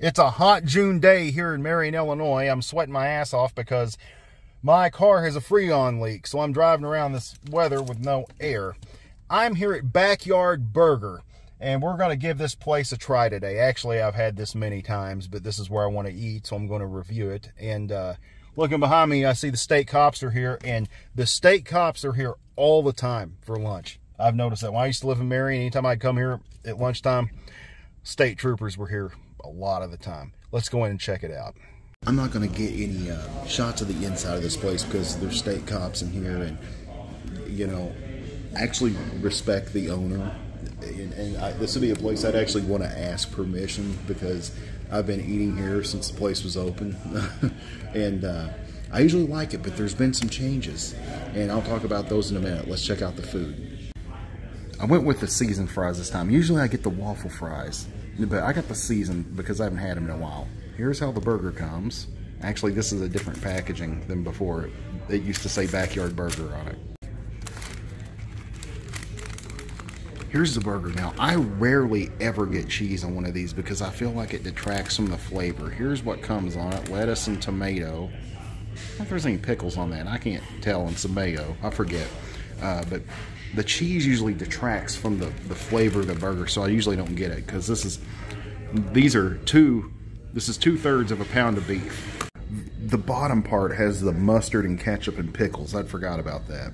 It's a hot June day here in Marion, Illinois. I'm sweating my ass off because my car has a Freon leak, so I'm driving around this weather with no air. I'm here at Backyard Burger, and we're going to give this place a try today. Actually, I've had this many times, but this is where I want to eat, so I'm going to review it. And looking behind me, I see the steak cops are here, and the steak cops are here all the time for lunch. I've noticed that. When I used to live in Marion, anytime I'd come here at lunchtime, state troopers were here a lot of the time. Let's go in and check it out. I'm not going to get any shots of the inside of this place because there's state cops in here, and you know, actually respect the owner. And this would be a place I'd actually want to ask permission because I've been eating here since the place was open, and I usually like it, but there's been some changes, and I'll talk about those in a minute. Let's check out the food. I went with the seasoned fries this time. Usually I get the waffle fries, but I got the seasoned because I haven't had them in a while. Here's how the burger comes. Actually, this is a different packaging than before. It used to say Backyard Burger on it. Here's the burger. Now, I rarely ever get cheese on one of these because I feel like it detracts from the flavor. Here's what comes on it. Lettuce and tomato. I don't know if there's any pickles on that. I can't tell, and some mayo. I forget. But the cheese usually detracts from the flavor of the burger, so I usually don't get it because this is 2/3 of a pound of beef. The bottom part has the mustard and ketchup and pickles. I forgot about that.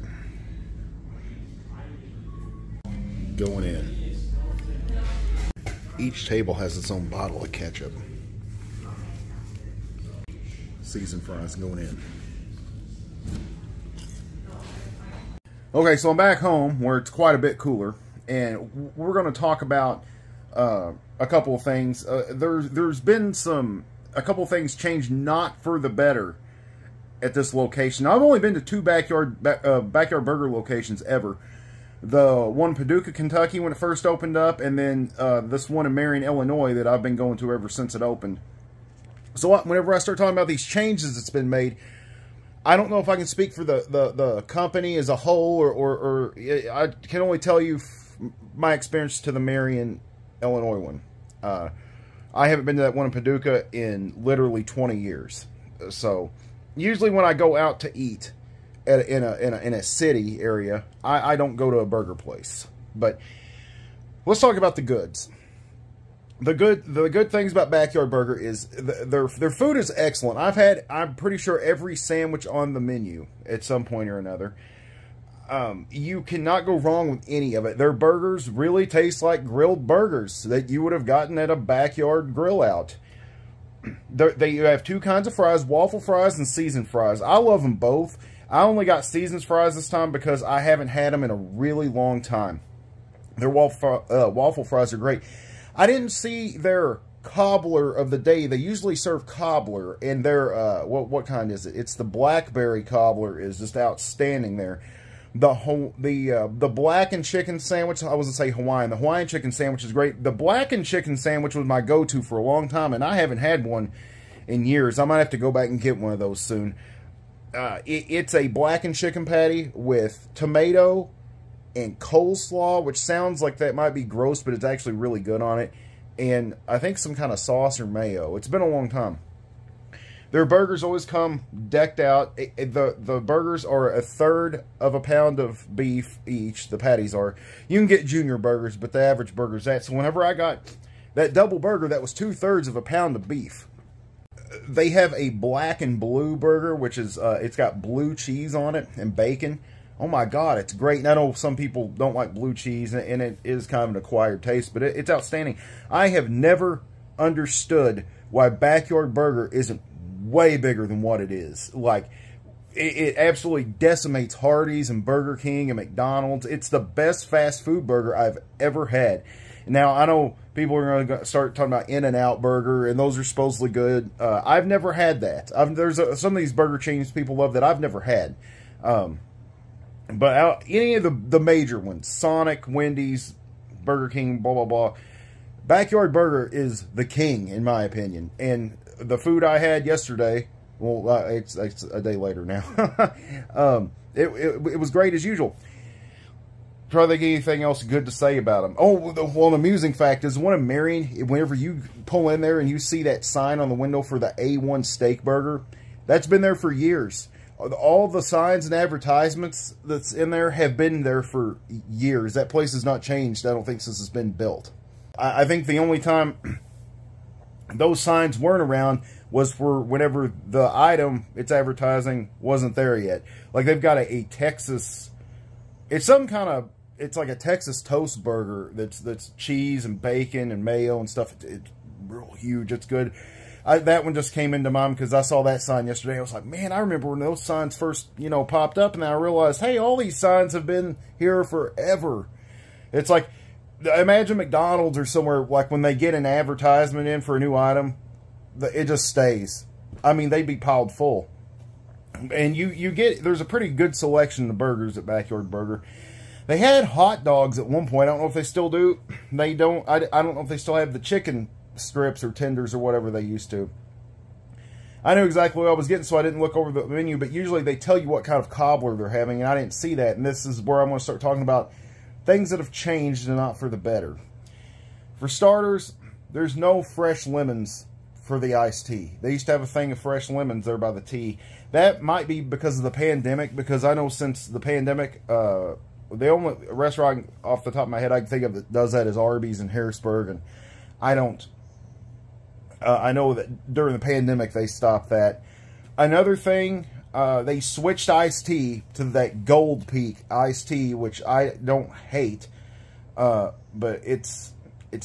Going in. Each table has its own bottle of ketchup. Seasoned fries going in. Okay, so I'm back home where it's quite a bit cooler, and we're going to talk about a couple of things. There's been a couple of things changed not for the better at this location. I've only been to two backyard burger locations ever. The one in Paducah, Kentucky when it first opened up, and then this one in Marion, Illinois that I've been going to ever since it opened. So whenever I start talking about these changes that's been made, I don't know if I can speak for the company as a whole, or I can only tell you my experience to the Marion, Illinois one. I haven't been to that one in Paducah in literally 20 years. So usually when I go out to eat in a city area, I don't go to a burger place. But let's talk about the goods. The good things about Backyard Burger is their food is excellent. I'm pretty sure every sandwich on the menu at some point or another. You cannot go wrong with any of it. Their burgers really taste like grilled burgers that you would have gotten at a backyard grill out. They have two kinds of fries, waffle fries and seasoned fries. I love them both. I only got seasoned fries this time because I haven't had them in a really long time. Their waffle fries are great. I didn't see their cobbler of the day. They usually serve cobbler, and their what kind is it? It's the blackberry cobbler is just outstanding there. The blackened chicken sandwich, I wasn't say Hawaiian. The Hawaiian chicken sandwich is great. The blackened chicken sandwich was my go-to for a long time, and I haven't had one in years. I might have to go back and get one of those soon. It's a blackened chicken patty with tomato and coleslaw, which sounds like that might be gross, but it's actually really good on it. And I think some kind of sauce or mayo. It's been a long time. Their burgers always come decked out. The burgers are 1/3 of a pound of beef each. The patties are. You can get junior burgers, but the average burger's that. So whenever I got that double burger, that was 2/3 of a pound of beef. They have a black and blue burger, which is it's got blue cheese on it and bacon. Oh my God, it's great. And I know some people don't like blue cheese, and it is kind of an acquired taste, but it's outstanding. I have never understood why Backyard Burger isn't way bigger than what it is. Like, it absolutely decimates Hardee's and Burger King and McDonald's. It's the best fast food burger I've ever had. Now, I know people are going to start talking about In-N-Out Burger, and those are supposedly good. I've never had that. There's some of these burger chains people love that I've never had. But any of the major ones, Sonic, Wendy's, Burger King, blah, blah, blah, Backyard Burger is the king, in my opinion. And the food I had yesterday, well, it's a day later now, it was great as usual. try to think of anything else good to say about them. Oh, well, an amusing fact is one of Marion, whenever you pull in there and you see that sign on the window for the A1 steak burger, that's been there for years. All the signs and advertisements that's in there have been there for years. That place has not changed, I don't think, since it's been built. I think the only time those signs weren't around was for whenever the item it's advertising wasn't there yet. Like, they've got a Texas, it's some kind of, it's like a Texas toast burger that's cheese and bacon and mayo and stuff. It's real huge. It's good. That one just came into mind because I saw that sign yesterday. I was like, man, I remember when those signs first, you know, popped up, and then I realized, hey, all these signs have been here forever. It's like, imagine McDonald's or somewhere, like when they get an advertisement in for a new item, it just stays. I mean, they'd be piled full. And you get, there's a pretty good selection of burgers at Backyard Burger. They had hot dogs at one point. I don't know if they still do. They don't. I don't know if they still have the chicken strips or tenders or whatever they used to. I knew exactly what I was getting, so I didn't look over the menu. But usually they tell you what kind of cobbler they're having, and I didn't see that. And this is where I'm going to start talking about things that have changed and not for the better. For starters, there's no fresh lemons for the iced tea. They used to have a thing of fresh lemons there by the tea. That might be because of the pandemic, because I know since the pandemic, the only restaurant off the top of my head I can think of that does that is Arby's in Harrisburg, and I don't. I know that during the pandemic they stopped that. Another thing, they switched iced tea to that Gold Peak iced tea, which I don't hate, but it's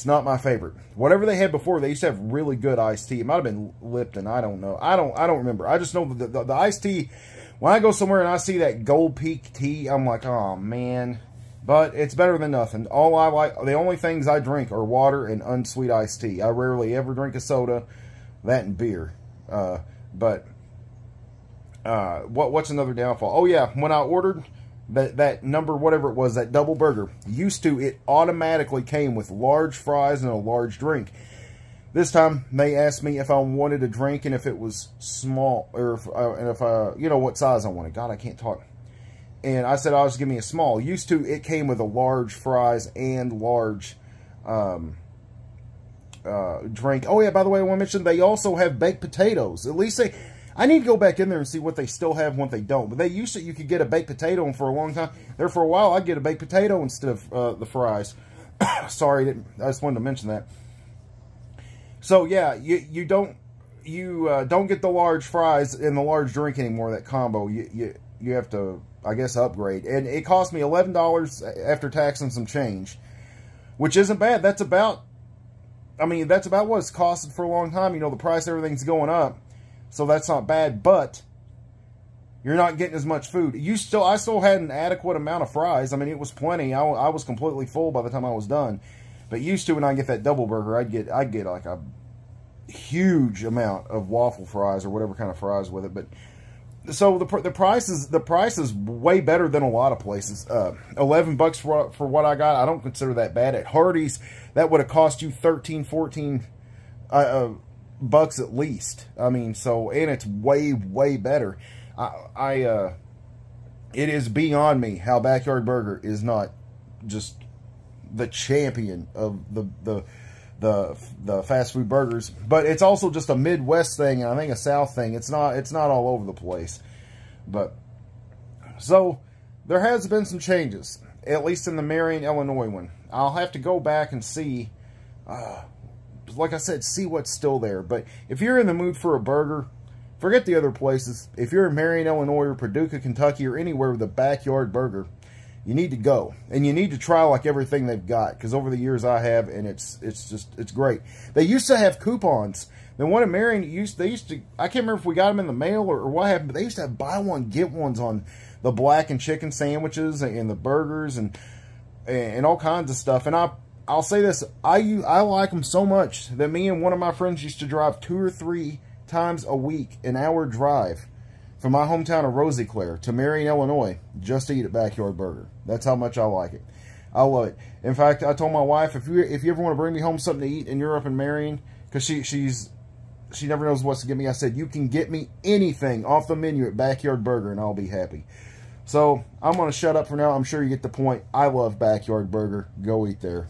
not my favorite. Whatever they had before, they used to have really good iced tea. It might have been Lipton. I don't know. I don't remember. I just know the iced tea. When I go somewhere and I see that Gold Peak tea, I'm like, oh, man. But it's better than nothing. All I like, the only things I drink are water and unsweet iced tea. I rarely ever drink a soda, that and beer. What's another downfall? Oh, yeah, when I ordered that number, whatever it was, that double burger, used to, it automatically came with large fries and a large drink. This time, they asked me if I wanted a drink and if it was small, or if you know, what size I wanted. God, I can't talk. And I said, I'll just give me a small. Used to, it came with a large fries and large drink. Oh, yeah, by the way, I want to mention, they also have baked potatoes. At least I need to go back in there and see what they still have and what they don't. But they used to, you could get a baked potato, and for a long time, there for a while, I'd get a baked potato instead of the fries. Sorry, I just wanted to mention that. So yeah, you don't get the large fries and the large drink anymore. That combo, you have to, I guess, upgrade, and it cost me $11 after tax and some change, which isn't bad. That's about, I mean, that's about what it's costed for a long time. You know, the price, everything's going up, so that's not bad. But you're not getting as much food. I still had an adequate amount of fries. I mean, it was plenty. I was completely full by the time I was done. But used to, when I get that double burger, I'd get like a huge amount of waffle fries or whatever kind of fries with it. But so the price is way better than a lot of places. $11 for what I got, I don't consider that bad. At Hardee's, that would have cost you $13, $14 bucks at least. I mean, so, and it's way better. It is beyond me how Backyard Burger is not just the champion of the fast food burgers, but it's also just a Midwest thing, and I think a South thing. It's not all over the place. But so there has been some changes, at least in the Marion, Illinois one. I'll have to go back and see, like I said, see what's still there. But if you're in the mood for a burger, forget the other places. If you're in Marion, Illinois, or Paducah, Kentucky, or anywhere with a Backyard Burger, you need to go, and you need to try like everything they've got, because over the years I have, and it's great. They used to have coupons. The one in Marion, they used to, I can't remember if we got them in the mail or what happened, but they used to have buy one get ones on the black and chicken sandwiches and the burgers and all kinds of stuff. And I'll say this, I like them so much that me and one of my friends used to drive 2 or 3 times a week, an hour drive, from my hometown of Rosiclare to Marion, Illinois, just to eat at Backyard Burger. That's how much I like it. I love it. In fact, I told my wife, if you ever want to bring me home something to eat and you're up in Marion, because she never knows what to get me, I said, you can get me anything off the menu at Backyard Burger and I'll be happy. So I'm going to shut up for now. I'm sure you get the point. I love Backyard Burger. Go eat there.